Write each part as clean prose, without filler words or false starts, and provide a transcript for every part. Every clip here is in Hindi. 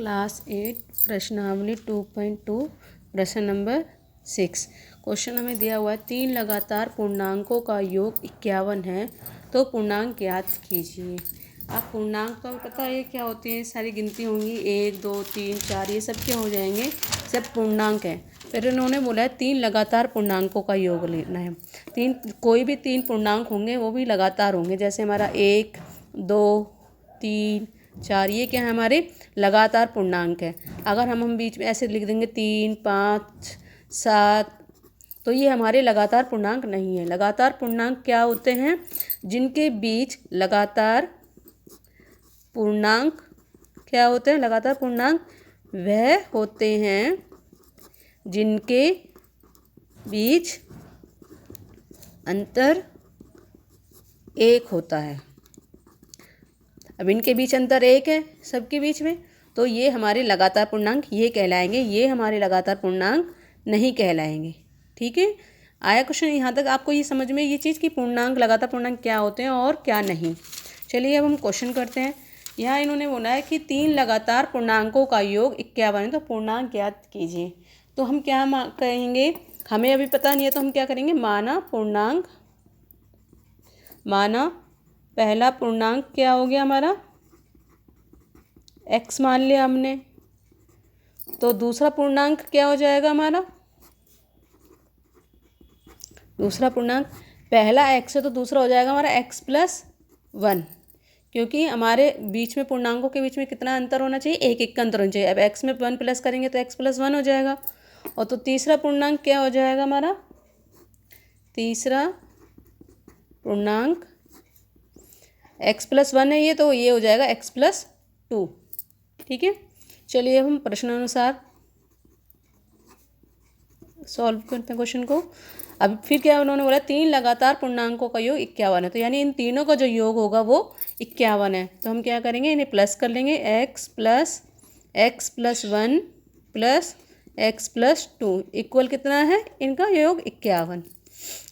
क्लास 8 प्रश्नावली 2.2 प्रश्न नंबर 6। क्वेश्चन हमें दिया हुआ है 3 लगातार पूर्णांकों का योग 51 है, तो पूर्णांक ज्ञात कीजिए। आप पूर्णांक तो पता है क्या होती है, सारी गिनती होंगी 1 2 3 4, ये सब क्या हो जाएंगे, सब पूर्णांक हैं। फिर इन्होंने बोला है 3 लगातार पूर्णांकों का योग लेना है। कोई भी 3 पूर्णांक होंगे वो भी लगातार होंगे, जैसे हमारा 1 2 3 4, ये क्या है, हमारे लगातार पूर्णांक है। अगर हम बीच में ऐसे लिख देंगे 3 5 7, तो ये हमारे लगातार पूर्णांक नहीं है। लगातार पूर्णांक क्या होते हैं, जिनके बीच लगातार पूर्णांक क्या होते हैं, लगातार पूर्णांक वह होते हैं जिनके बीच अंतर 1 होता है। अब इनके बीच अंतर 1 है, सबके बीच में, तो ये हमारे लगातार पूर्णांक ये कहलाएंगे, ये हमारे लगातार पूर्णांक नहीं कहलाएंगे। ठीक है, आया क्वेश्चन यहाँ तक आपको ये समझ में ये चीज़ कि पूर्णांक लगातार पूर्णांक क्या होते हैं और क्या नहीं। चलिए अब हम क्वेश्चन करते हैं। यहाँ इन्होंने बोला है कि 3 लगातार पूर्णांकों का योग 51 है, तो पूर्णांक ज्ञात कीजिए। तो हम क्या कहेंगे, हमें अभी पता नहीं है, तो हम क्या करेंगे, माना पहला पूर्णांक क्या हो गया हमारा, x मान लिया हमने, तो दूसरा पूर्णांक क्या हो जाएगा हमारा, दूसरा पूर्णांक पहला x है तो दूसरा हो जाएगा हमारा x+1, क्योंकि हमारे बीच में पूर्णांकों के बीच में कितना अंतर होना चाहिए, 1 का अंतर होना चाहिए। अब x में 1 प्लस करेंगे तो x+1 हो जाएगा। और तो तीसरा पूर्णांक क्या हो जाएगा हमारा, तीसरा पूर्णांक x+1 है ये, तो ये हो जाएगा x+2। ठीक है, चलिए अब हम प्रश्नानुसार सॉल्व करते हैं क्वेश्चन को। अब फिर क्या उन्होंने बोला, 3 लगातार पूर्णांकों का योग 51 है, तो यानी इन तीनों का जो योग होगा वो 51 है। तो हम क्या करेंगे, इन्हें प्लस कर लेंगे, x+1 प्लस x+2 इक्वल कितना है, इनका योग 51।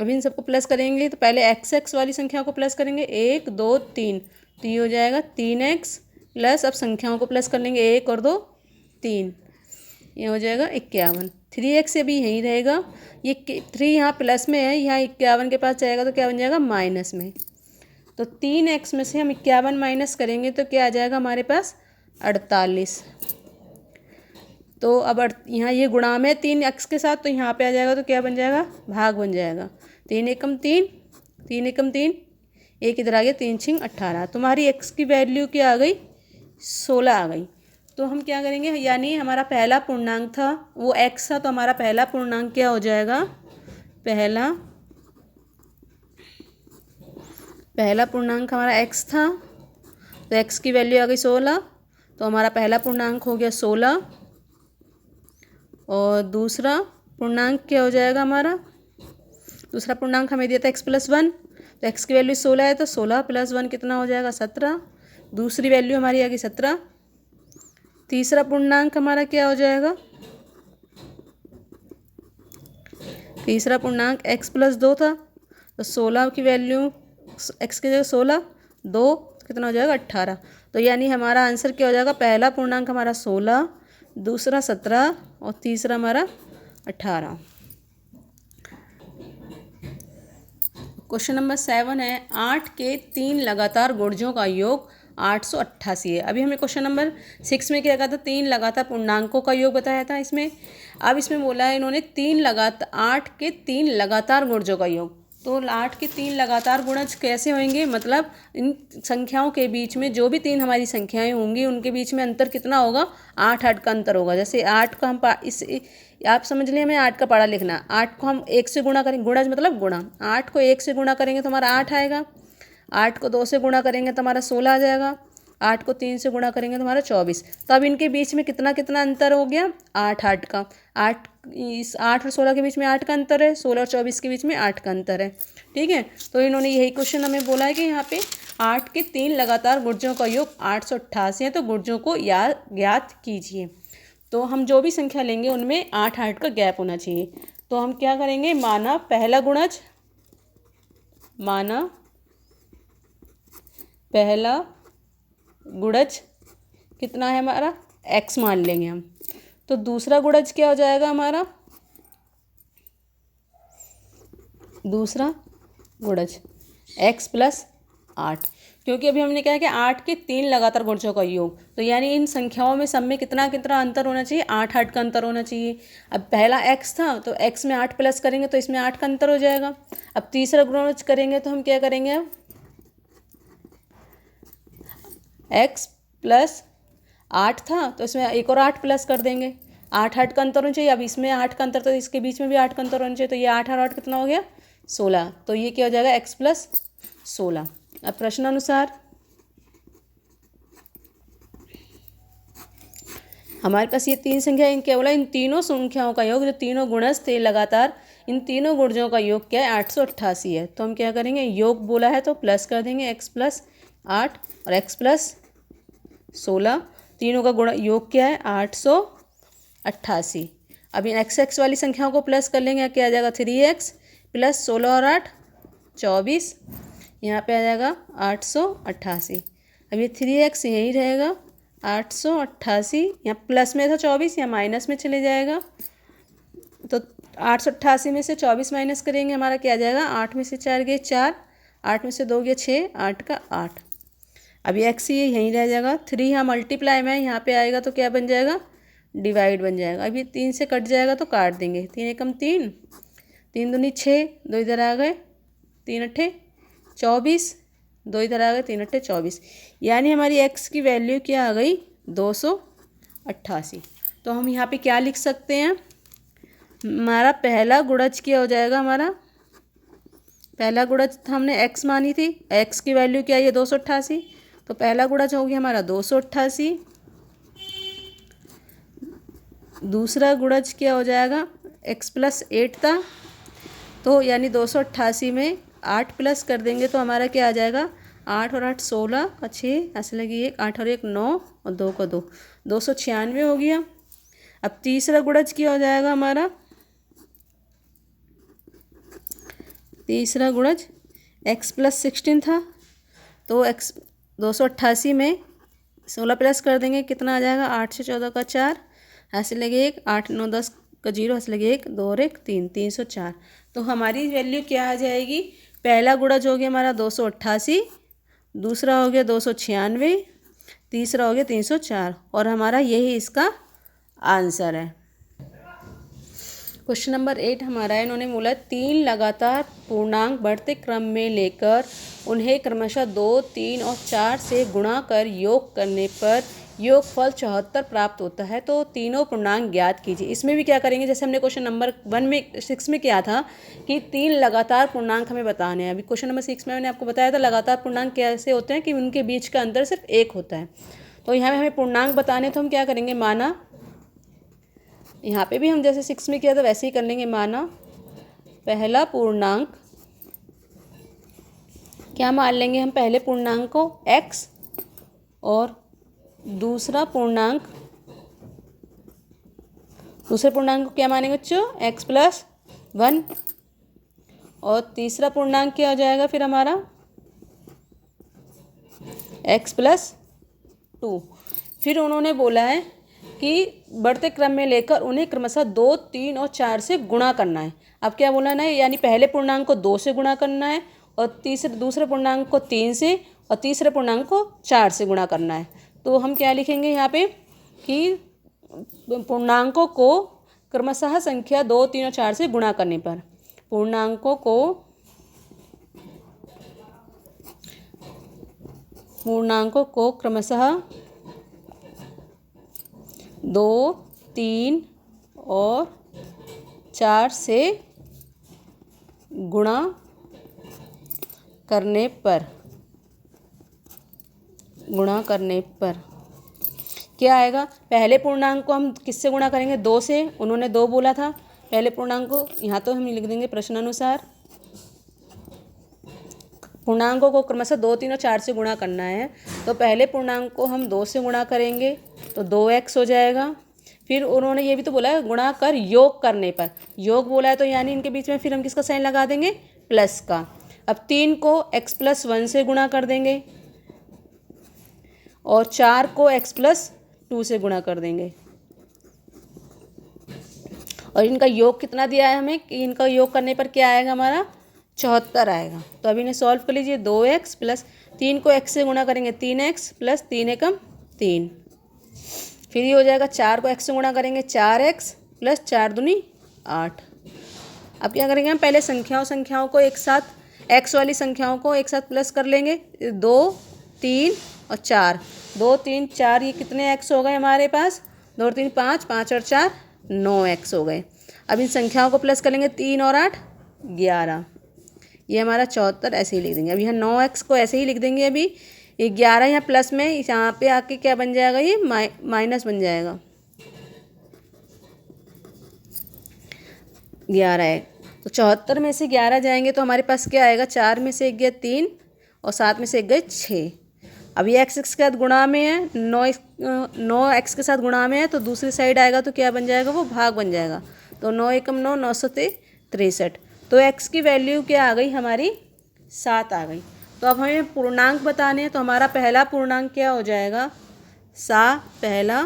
अब इन सबको प्लस करेंगे तो पहले x वाली संख्या को प्लस करेंगे, 1 2 3, तो ये हो जाएगा 3x प्लस, अब संख्याओं को प्लस कर लेंगे, 1 और 2 3, ये हो जाएगा 51। 3x अभी यहीं रहेगा, ये 3 यहाँ प्लस में है, यहाँ 51 के पास जाएगा तो क्या बन जाएगा, माइनस में। तो 3x में से हम 51 माइनस करेंगे तो क्या आ जाएगा हमारे पास, 48। तो अब यहाँ ये गुणा में 3x के साथ, तो यहाँ पे आ जाएगा तो क्या बन जाएगा, भाग बन जाएगा। 3 एकम 3, 3 एकम 3, एक इधर आ गया, 3 6 18। तुम्हारी x की वैल्यू क्या आ गई, 16 आ गई। तो हम क्या करेंगे, यानी हमारा पहला पूर्णांक था वो x था, तो हमारा पहला पूर्णांक क्या हो जाएगा, पहला पूर्णांक हमारा x था, तो x की वैल्यू आ गई 16, तो हमारा पहला पूर्णांक हो गया 16। और दूसरा पूर्णांक क्या हो जाएगा हमारा, दूसरा पूर्णांक हमें दिया था x+1, तो x की वैल्यू 16 है, तो 16 + 1 कितना हो जाएगा, 17। दूसरी वैल्यू हमारी आ गई 17। तीसरा पूर्णांक हमारा क्या हो जाएगा, तीसरा पूर्णांक x+2 था, तो 16 की वैल्यू x की जगह 16, 2 कितना हो जाएगा, 18। तो यानी हमारा आंसर क्या हो जाएगा, पहला पूर्णांक हमारा 16, दूसरा 17 और तीसरा हमारा 18। क्वेश्चन नंबर 7 है, 8 के 3 लगातार गुणजों का योग 888 है। अभी हमें क्वेश्चन नंबर 6 में क्या कहा था, 3 लगातार पूर्णांकों का योग बताया था इसमें। अब इसमें बोला है इन्होंने 8 के 3 लगातार गुणजों का योग। तो 8 के 3 लगातार गुणज कैसे होंगे, मतलब इन संख्याओं के बीच में जो भी 3 हमारी संख्याएं होंगी उनके बीच में अंतर कितना होगा, 8 का अंतर होगा। जैसे 8 का हम आप समझ लिए, हमें 8 का पढ़ा लिखना, 8 को हम 1 से गुणा करेंगे, गुणज मतलब गुणा, 8 को 1 से गुणा करेंगे तो हमारा 8 आएगा, 8 को 2 से गुणा करेंगे तो हमारा 16 आ जाएगा, 8 को 3 से गुणा करेंगे तो हमारा 24। तो अब इनके बीच में कितना कितना अंतर हो गया, 8 का, 8 और 16 के बीच में 8 का अंतर है, 16 और 24 के बीच में 8 का अंतर है। ठीक है, तो इन्होंने यही क्वेश्चन हमें बोला है कि यहाँ पे 8 के 3 लगातार गुणजों का योग 888 है, तो गुणजों को ज्ञात कीजिए। तो हम जो भी संख्या लेंगे उनमें 8 का गैप होना चाहिए। तो हम क्या करेंगे, माना पहला गुणज कितना है हमारा, एक्स मान लेंगे हम। तो दूसरा गुणज क्या हो जाएगा हमारा, दूसरा गुणज x प्लस 8, क्योंकि अभी हमने क्या है कि 8 के 3 लगातार गुणजों का योग, तो यानी इन संख्याओं में सब में कितना कितना अंतर होना चाहिए, 8 का अंतर होना चाहिए। अब पहला x था तो x में 8 प्लस करेंगे तो इसमें 8 का अंतर हो जाएगा। अब तीसरा गुणज करेंगे तो हम क्या करेंगे, अब x प्लस 8 था तो इसमें एक और 8 प्लस कर देंगे, 8 का अंतर होना चाहिए। अब इसमें 8 का अंतर तो इसके बीच में भी 8 का अंतर होना चाहिए, तो ये 8 और 8 कितना हो गया, 16। तो ये क्या हो जाएगा, x प्लस 16। अब प्रश्न अनुसार हमारे पास ये 3 संख्या, इन क्या बोला, इन तीनों संख्याओं का योग, जो तीनों गुणज थे लगातार, इन तीनों गुणजों का योग क्या है, 888 है। तो हम क्या करेंगे, योग बोला है तो प्लस कर देंगे, x प्लस 8 और x प्लस 16, तीनों का गुण योग क्या है, 888। अब इन x वाली संख्याओं को प्लस कर लेंगे, क्या आ जाएगा, 3x प्लस 16 और 8 24, यहाँ पे आ जाएगा 888। अब ये 3x यही रहेगा, 888, यहाँ प्लस में था 24, यहाँ माइनस में चले जाएगा, तो 888 में से 24 माइनस करेंगे, हमारा क्या आ जाएगा, 8 में से 4 गए 4, 8 में से 2 गए 6, 8 का 8। अब ये x ये यहीं रह जाएगा, 3 यहाँ मल्टीप्लाई में यहाँ पे आएगा तो क्या बन जाएगा, डिवाइड बन जाएगा। अब ये 3 से कट जाएगा तो काट देंगे, 3 एकम 3, 3 दूनी 6, 2 इधर आ गए, 3 अट्ठे 24, 2 इधर आ गए, 3 अट्ठे 24, यानी हमारी x की वैल्यू क्या आ गई, 288। तो हम यहाँ पे क्या लिख सकते हैं, हमारा पहला गुणज क्या हो जाएगा, हमारा पहला गुणज हमने x मानी थी, x की वैल्यू क्या है, 288, तो पहला गुणज हो गया हमारा 288। दूसरा गुणज क्या हो जाएगा, x प्लस 8 था, तो यानी 288 में 8 प्लस कर देंगे तो हमारा क्या आ जाएगा, 8 और 8 16 का 6, ऐसे लगी 1, 8 और 1 9 और 2 का 2, 296 हो गया। अब तीसरा गुणज क्या हो जाएगा हमारा, तीसरा गुणज x प्लस 16 था, तो x 288 में 16 प्लस कर देंगे, कितना आ जाएगा, 8 से 14 का 4, ऐसे लगे 1, 8 9 10 का 0, ऐसे लगे 1 2 और 1 3, 304। तो हमारी वैल्यू क्या आ जाएगी, पहला गुणज हो गया हमारा 288, दूसरा हो गया 296, तीसरा हो गया 304, और हमारा यही इसका आंसर है। क्वेश्चन नंबर 8 हमारा है, इन्होंने बोला 3 लगातार पूर्णांक बढ़ते क्रम में लेकर उन्हें क्रमशः 2, 3 और 4 से गुणा कर योग करने पर योगफल 74 प्राप्त होता है। तो तीनों पूर्णांक ज्ञात कीजिए। इसमें भी क्या करेंगे, जैसे हमने क्वेश्चन नंबर 6 में किया था कि 3 लगातार पूर्णांक हमें बताने हैं। अभी क्वेश्चन नंबर 6 में मैंने आपको बताया था लगातार पूर्णांक कैसे होते हैं कि उनके बीच का अंतर सिर्फ 1 होता है। तो यहाँ हमें पूर्णांक बताने, तो हम क्या करेंगे, माना, यहाँ पे भी हम जैसे 6 में किया था वैसे ही कर लेंगे, माना पहला पूर्णांक, क्या मान लेंगे हम, पहले पूर्णांक को x और दूसरे पूर्णांक को क्या मानेंगे बच्चों, x प्लस 1, और तीसरा पूर्णांक क्या हो जाएगा फिर हमारा, x प्लस 2। फिर उन्होंने बोला है कि बढ़ते क्रम में लेकर उन्हें क्रमशः 2, 3 और 4 से गुणा करना है। अब क्या बोला ना, यानी पहले पूर्णांक को 2 से गुणा करना है, और दूसरे पूर्णांक को 3 से, और तीसरे पूर्णांक को 4 से गुणा करना है। तो हम क्या लिखेंगे यहाँ पे कि पूर्णांकों को क्रमशः संख्या 2, 3 और 4 से गुणा करने पर, पूर्णांकों को क्रमशः 2, 3 और 4 से गुणा करने पर क्या आएगा, पहले पूर्णांक को हम किससे गुणा करेंगे, 2 से, उन्होंने 2 बोला था पहले पूर्णांक को, यहाँ तो हम लिख देंगे प्रश्नानुसार, पूर्णांकों को क्रमशः 2, 3 और 4 से गुणा करना है। तो पहले पूर्णांक को हम 2 से गुणा करेंगे तो 2x हो जाएगा। फिर उन्होंने ये भी तो बोला है गुणा कर योग करने पर, योग बोला है तो यानी इनके बीच में फिर हम किसका साइन लगा देंगे, प्लस का। अब 3 को x प्लस 1 से गुणा कर देंगे, और 4 को x प्लस 2 से गुणा कर देंगे। और इनका योग कितना दिया है हमें कि इनका योग करने पर क्या आएगा हमारा 74 आएगा। तो अभी इन्हें सॉल्व कर लीजिए। 2x प्लस 3 को x से गुणा करेंगे 3x प्लस 3 एकम 3। फिर ये हो जाएगा 4 को x से गुणा करेंगे 4x प्लस 4 दूनी 8। अब क्या करेंगे हम पहले संख्याओं को एक साथ x वाली संख्याओं को एक साथ प्लस कर लेंगे। 2 3 और 4 2 3 4 ये कितने x हो गए हमारे पास 2 3 5 5 और 4 9x हो गए। अब इन संख्याओं को प्लस कर लेंगे 3 और 8 11। ये हमारा 74 ऐसे ही लिख देंगे। अब यहाँ 9x को ऐसे ही लिख देंगे। अभी ये 11 यहाँ प्लस में यहाँ पे आके क्या बन जाएगा ये माइनस बन जाएगा 11 है। तो 74 में से 11 जाएंगे तो हमारे पास क्या आएगा 4 में से 1 गया 3 और 7 में से 1 गए 6। अब ये x के साथ गुणा में है 9 x के साथ गुणा में है तो दूसरी साइड आएगा तो क्या बन जाएगा वो भाग बन जाएगा। तो 9 एकम 9 963। तो x की वैल्यू क्या आ गई हमारी 7 आ गई। तो अब हमें पूर्णांक बताने हैं तो हमारा पहला पूर्णांक क्या हो जाएगा पहला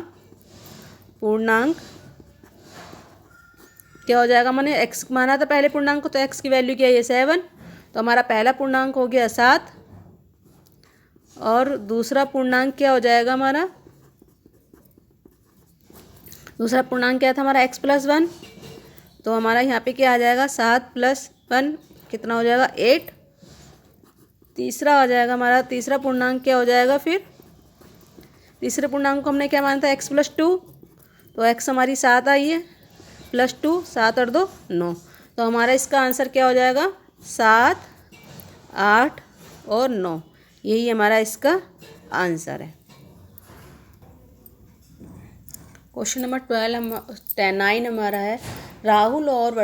पूर्णांक क्या हो जाएगा। मैंने x माना था पहले पूर्णांक को तो x की वैल्यू क्या है 7। तो हमारा पहला पूर्णांक हो गया 7 और दूसरा पूर्णांक क्या हो जाएगा हमारा दूसरा पूर्णांक क्या था हमारा x प्लस 1। तो हमारा यहाँ पे क्या आ जाएगा 7 प्लस 1 कितना हो जाएगा 8। तीसरा हो जाएगा हमारा तीसरा पूर्णांक क्या हो जाएगा फिर तीसरे पूर्णांक को हमने क्या माना था x प्लस 2। तो x हमारी 7 आई है प्लस 2 7 और 2 9। तो हमारा इसका आंसर क्या हो जाएगा 7 8 और 9। यही हमारा इसका आंसर है। क्वेश्चन नंबर 9 हमारा है राहुल और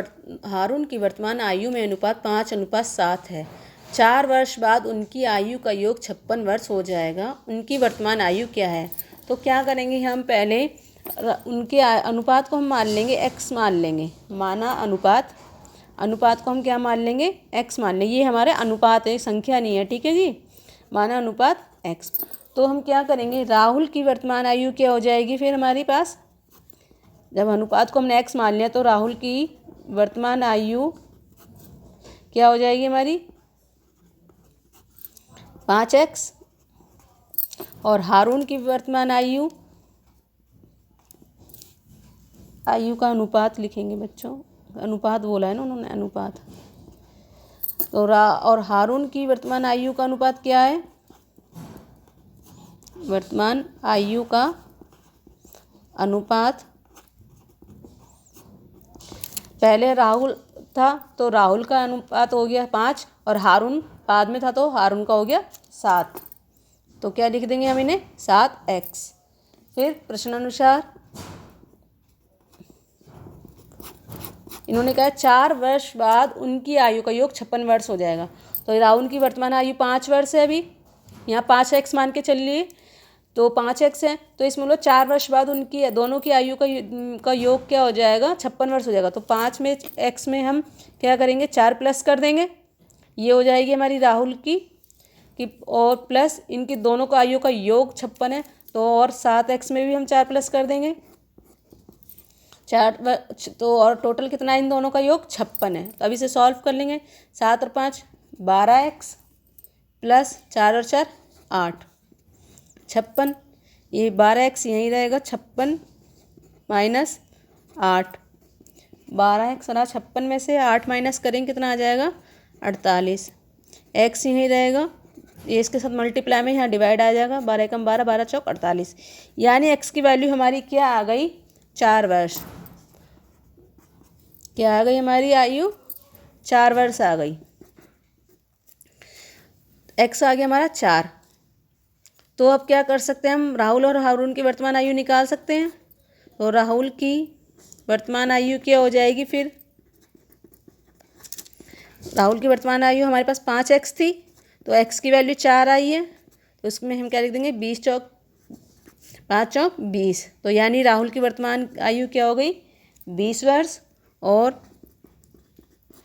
हारून की वर्तमान आयु में अनुपात 5:7 है। 4 वर्ष बाद उनकी आयु का योग 56 वर्ष हो जाएगा। उनकी वर्तमान आयु क्या है। तो क्या करेंगे हम पहले उनके अनुपात को हम मान लेंगे x मान लेंगे। माना अनुपात को हम क्या मान लेंगे x मान लेंगे। ये हमारे अनुपात है संख्या नहीं है ठीक है जी। माना अनुपात x। तो हम क्या करेंगे राहुल की वर्तमान आयु क्या हो जाएगी फिर हमारे पास जब अनुपात को हमने x मान लिया तो राहुल की वर्तमान आयु क्या हो जाएगी हमारी 5x और हारून की वर्तमान आयु का अनुपात लिखेंगे बच्चों। अनुपात बोला है ना उन्होंने अनुपात। तो और हारून की वर्तमान आयु का अनुपात क्या है वर्तमान आयु का अनुपात पहले राहुल था तो राहुल का अनुपात हो गया 5 और हारून बाद में था तो हारून का हो गया 7। तो क्या लिख देंगे हम इन्हें 7x। फिर प्रश्नानुसार इन्होंने कहा 4 वर्ष बाद उनकी आयु का योग 56 वर्ष हो जाएगा। तो राहुल की वर्तमान आयु 5 वर्ष है। अभी यहाँ 5x मान के चलिए तो 5x है तो इसमें लो 4 वर्ष बाद उनकी दोनों की आयु का योग क्या हो जाएगा 56 वर्ष हो जाएगा। तो 5 में x में हम क्या करेंगे 4 प्लस कर देंगे। ये हो जाएगी हमारी राहुल की और प्लस इनकी दोनों का आयु का योग 56 है तो और 7x में भी हम 4 प्लस कर देंगे 4 तो और टोटल कितना है इन दोनों का योग 56 है। तो अभी से सॉल्व कर लेंगे 7 और 5 12x प्लस 4 और 4 8 56। ये 12x यहीं रहेगा 56 माइनस 8 12x और 56 में से 8 माइनस करेंगे कितना आ जाएगा 48। x यहीं रहेगा ये इसके साथ मल्टीप्लाई में यहाँ डिवाइड आ जाएगा 12 एकम 12 12 चौक 48। यानी x की वैल्यू हमारी क्या आ गई 4 वर्ष। क्या आ गई हमारी आयु 4 वर्ष आ गई। x आ गया हमारा 4। तो अब क्या कर सकते हैं हम राहुल और हारून की वर्तमान आयु निकाल सकते हैं। तो राहुल की वर्तमान आयु क्या हो जाएगी फिर राहुल की वर्तमान आयु हमारे पास 5x थी तो x की वैल्यू 4 आई है तो इसमें हम क्या लिख देंगे 20 चौक 5 चौक 20। तो यानी राहुल की वर्तमान आयु क्या हो गई 20 वर्ष और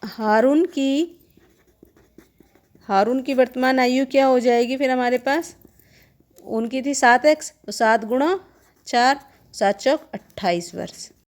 हारून की वर्तमान आयु क्या हो जाएगी फिर हमारे पास उनकी थी 7x तो 7 गुणा 4 7 चौक 28 वर्ष।